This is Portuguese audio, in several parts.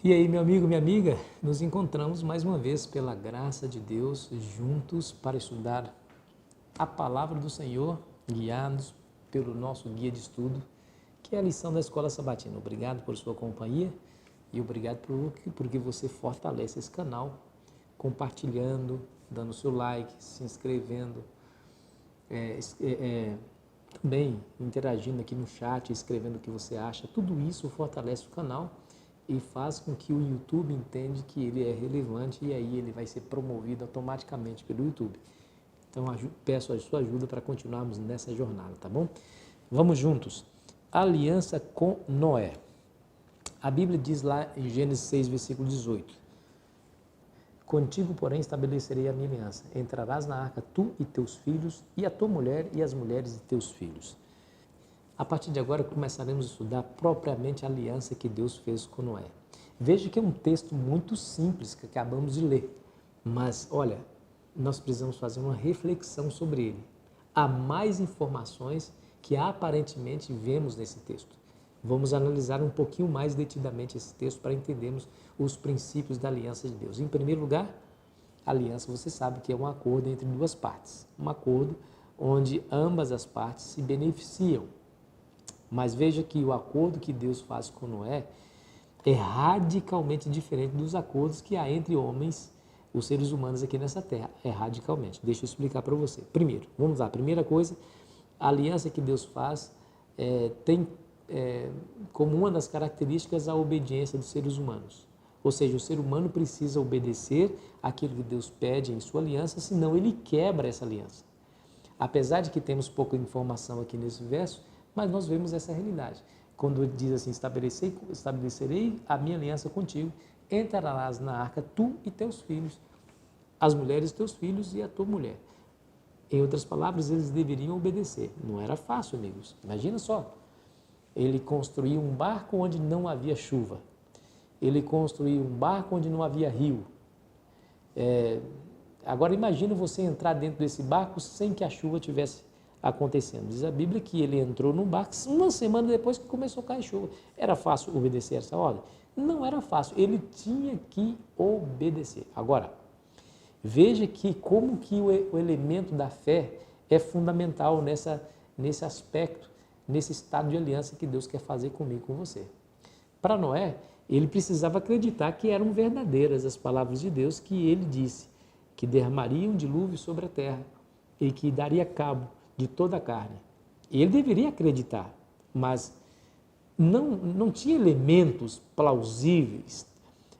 E aí, meu amigo, minha amiga, nos encontramos mais uma vez pela graça de Deus, juntos para estudar a palavra do Senhor, guiados pelo nosso guia de estudo, que é a lição da Escola Sabatina. Obrigado por sua companhia e obrigado porque você fortalece esse canal, compartilhando, dando seu like, se inscrevendo, também interagindo aqui no chat, escrevendo o que você acha. Tudo isso fortalece o canal e faz com que o YouTube entenda que ele é relevante e aí ele vai ser promovido automaticamente pelo YouTube. Então, peço a sua ajuda para continuarmos nessa jornada, tá bom? Vamos juntos. Aliança com Noé. A Bíblia diz lá em Gênesis 6, versículo 18: Contigo, porém, estabelecerei a minha aliança. Entrarás na arca tu e teus filhos, e a tua mulher e as mulheres de teus filhos. A partir de agora começaremos a estudar propriamente a aliança que Deus fez com Noé. Veja que é um texto muito simples que acabamos de ler, mas olha, nós precisamos fazer uma reflexão sobre ele. Há mais informações que aparentemente vemos nesse texto. Vamos analisar um pouquinho mais detidamente esse texto para entendermos os princípios da aliança de Deus. Em primeiro lugar, a aliança, você sabe que é um acordo entre duas partes, um acordo onde ambas as partes se beneficiam. Mas veja que o acordo que Deus faz com Noé é radicalmente diferente dos acordos que há entre homens, os seres humanos aqui nessa terra. É radicalmente. Deixa eu explicar para você. Primeiro, vamos lá. Primeira coisa, a aliança que Deus faz tem como uma das características a obediência dos seres humanos. Ou seja, o ser humano precisa obedecer aquilo que Deus pede em sua aliança, senão ele quebra essa aliança. Apesar de que temos pouca informação aqui nesse verso, mas nós vemos essa realidade. Quando ele diz assim, estabelecerei a minha aliança contigo, entrarás na arca tu e teus filhos, as mulheres teus filhos e a tua mulher. Em outras palavras, eles deveriam obedecer. Não era fácil, amigos. Imagina só. Ele construiu um barco onde não havia chuva. Ele construiu um barco onde não havia rio. Agora imagina você entrar dentro desse barco sem que a chuva tivesse acontecendo. Diz a Bíblia que ele entrou num barco uma semana depois que começou a cair chuva. Era fácil obedecer essa ordem? Não era fácil. Ele tinha que obedecer. Agora, veja que como que o elemento da fé é fundamental nesse aspecto, nesse estado de aliança que Deus quer fazer comigo e com você. Para Noé, ele precisava acreditar que eram verdadeiras as palavras de Deus que ele disse, que derramaria um dilúvio sobre a terra e que daria cabo de toda a carne. Ele deveria acreditar, mas não tinha elementos plausíveis,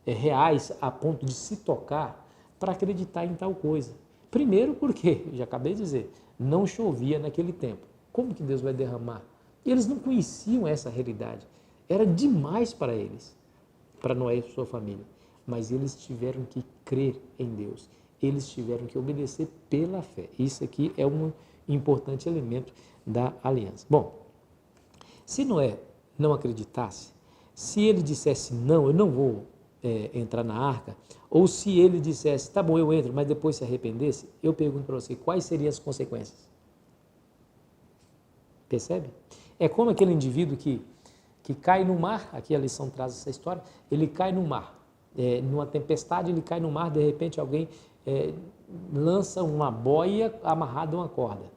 reais, a ponto de se tocar para acreditar em tal coisa. Primeiro porque, já acabei de dizer, não chovia naquele tempo. Como que Deus vai derramar? Eles não conheciam essa realidade. Era demais para eles, para Noé e sua família. Mas eles tiveram que crer em Deus. Eles tiveram que obedecer pela fé. Isso aqui é um importante elemento da aliança. Bom, se Noé não acreditasse, se ele dissesse não, eu não vou entrar na arca, ou se ele dissesse, tá bom, eu entro, mas depois se arrependesse, eu pergunto para você, quais seriam as consequências? Percebe? É como aquele indivíduo que cai no mar, aqui a lição traz essa história, ele cai no mar, numa tempestade ele cai no mar, de repente alguém lança uma boia amarrada a uma corda.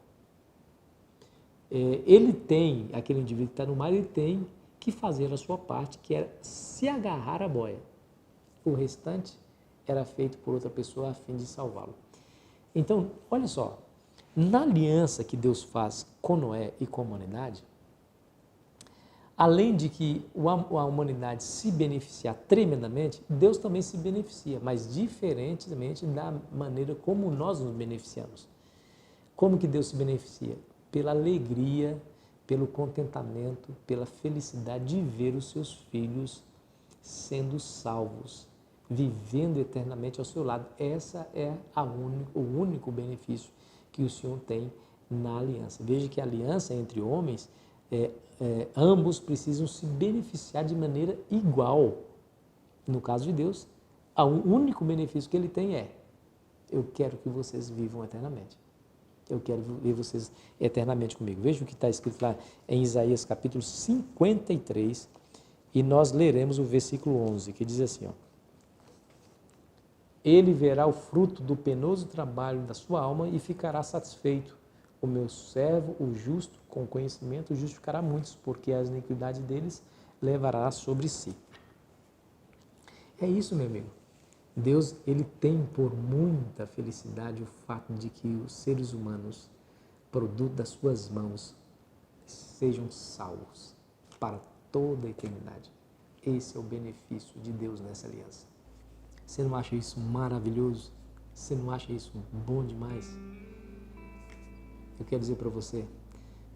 Aquele indivíduo que está no mar, ele tem que fazer a sua parte, que é se agarrar à boia. O restante era feito por outra pessoa a fim de salvá-lo. Então, olha só, na aliança que Deus faz com Noé e com a humanidade, além de que a humanidade se beneficiar tremendamente, Deus também se beneficia, mas diferentemente da maneira como nós nos beneficiamos. Como que Deus se beneficia? Pela alegria, pelo contentamento, pela felicidade de ver os seus filhos sendo salvos, vivendo eternamente ao seu lado. Essa é o único benefício que o Senhor tem na aliança. Veja que a aliança entre homens, ambos precisam se beneficiar de maneira igual. No caso de Deus, o único benefício que ele tem é: eu quero que vocês vivam eternamente. Eu quero ver vocês eternamente comigo. Veja o que está escrito lá em Isaías capítulo 53, E nós leremos o versículo 11, que diz assim, ó: ele verá o fruto do penoso trabalho da sua alma e ficará satisfeito. O meu servo, o justo, com conhecimento, justificará muitos, porque as iniquidades deles levará sobre si. É isso, meu amigo. Deus, ele tem por muita felicidade o fato de que os seres humanos, produto das suas mãos, sejam salvos para toda a eternidade. Esse é o benefício de Deus nessa aliança. Você não acha isso maravilhoso? Você não acha isso bom demais? Eu quero dizer para você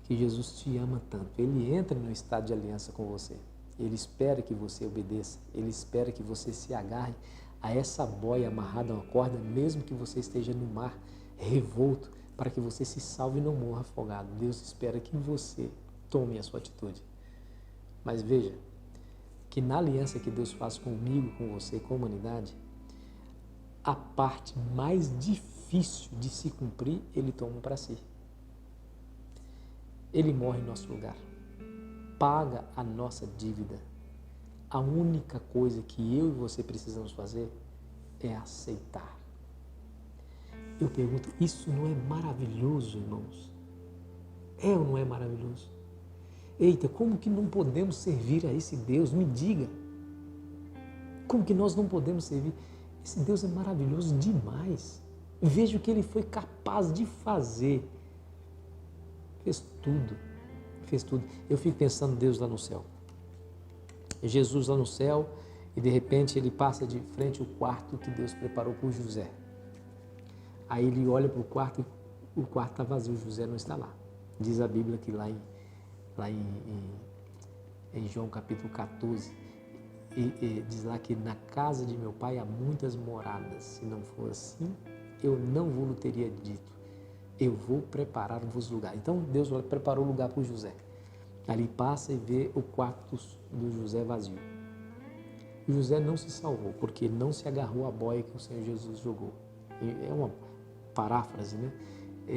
que Jesus te ama tanto. Ele entra no estado de aliança com você. Ele espera que você obedeça. Ele espera que você se agarre a essa boia amarrada a uma corda, mesmo que você esteja no mar revolto, para que você se salve e não morra afogado. Deus espera que você tome a sua atitude. Mas veja, que na aliança que Deus faz comigo, com você, com a humanidade, a parte mais difícil de se cumprir, Ele toma para si. Ele morre em nosso lugar, paga a nossa dívida. A única coisa que eu e você precisamos fazer é aceitar. Eu pergunto, isso não é maravilhoso, irmãos? É ou não é maravilhoso? Eita, como que não podemos servir a esse Deus? Me diga. Como que nós não podemos servir? Esse Deus é maravilhoso demais. Veja o que Ele foi capaz de fazer. Fez tudo. Fez tudo. Eu fico pensando Deus lá no céu. Jesus lá no céu e de repente Ele passa de frente ao quarto que Deus preparou para o José. Aí Ele olha para o quarto e o quarto está vazio, José não está lá. Diz a Bíblia que lá em João capítulo 14, diz lá que na casa de meu pai há muitas moradas. Se não for assim, eu não vos teria dito. Eu vou preparar-vos lugar. Então Deus preparou lugar para o José. Ali passa e vê o quarto do José vazio. E José não se salvou, porque ele não se agarrou à boia que o Senhor Jesus jogou. É uma paráfrase, né?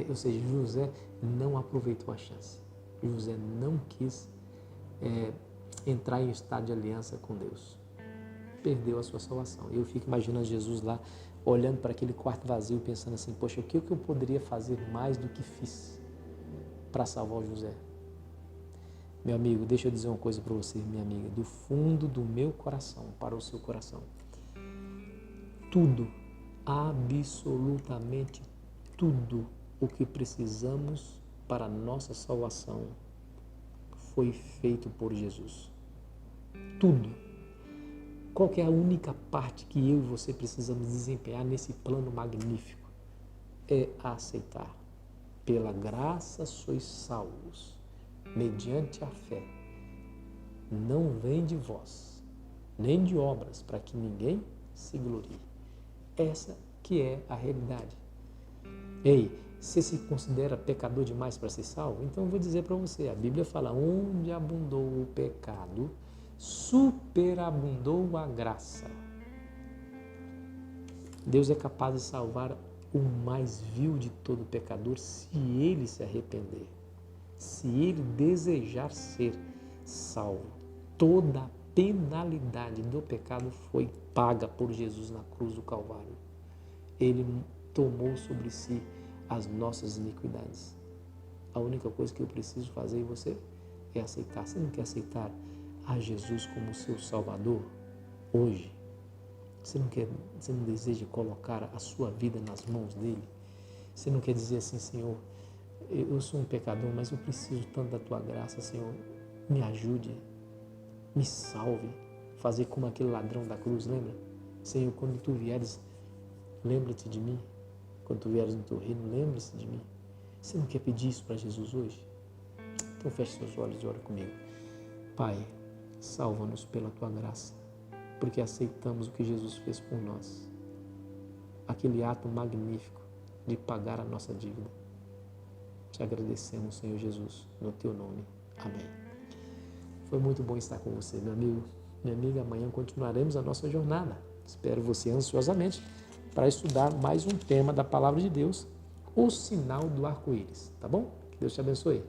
Ou seja, José não aproveitou a chance. José não quis entrar em estado de aliança com Deus. Perdeu a sua salvação. Eu fico imaginando Jesus lá, olhando para aquele quarto vazio, pensando assim, poxa, o que eu poderia fazer mais do que fiz para salvar o José? Meu amigo, deixa eu dizer uma coisa para você, minha amiga, do fundo do meu coração para o seu coração. Tudo, absolutamente tudo o que precisamos para a nossa salvação foi feito por Jesus. Tudo. Qual que é a única parte que eu e você precisamos desempenhar nesse plano magnífico? É aceitar. Pela graça sois salvos, mediante a fé. Não vem de vós, nem de obras, para que ninguém se glorie. Essa que é a realidade. Ei, você se considera pecador demais para ser salvo? Então eu vou dizer para você, a Bíblia fala, onde abundou o pecado, superabundou a graça. Deus é capaz de salvar o mais vil de todo pecador se ele se arrepender, se ele desejar ser salvo. Toda a penalidade do pecado foi paga por Jesus na cruz do Calvário. Ele tomou sobre si as nossas iniquidades. A única coisa que eu preciso fazer em você é aceitar. Você não quer aceitar a Jesus como seu Salvador hoje? Você não deseja colocar a sua vida nas mãos dele? Você não quer dizer assim, Senhor, eu sou um pecador, mas eu preciso tanto da tua graça, Senhor, me ajude, me salve, fazer como aquele ladrão da cruz, lembra? Senhor, quando tu vieres, lembra-te de mim. Quando tu vieres no teu reino, lembre-se de mim. Você não quer pedir isso para Jesus hoje? Então feche seus olhos e ora comigo. Pai, salva-nos pela tua graça, porque aceitamos o que Jesus fez por nós. Aquele ato magnífico de pagar a nossa dívida. Te agradecemos, Senhor Jesus, no teu nome. Amém. Foi muito bom estar com você, meu amigo, minha amiga. Amanhã continuaremos a nossa jornada. Espero você ansiosamente para estudar mais um tema da Palavra de Deus, o sinal do arco-íris, tá bom? Que Deus te abençoe.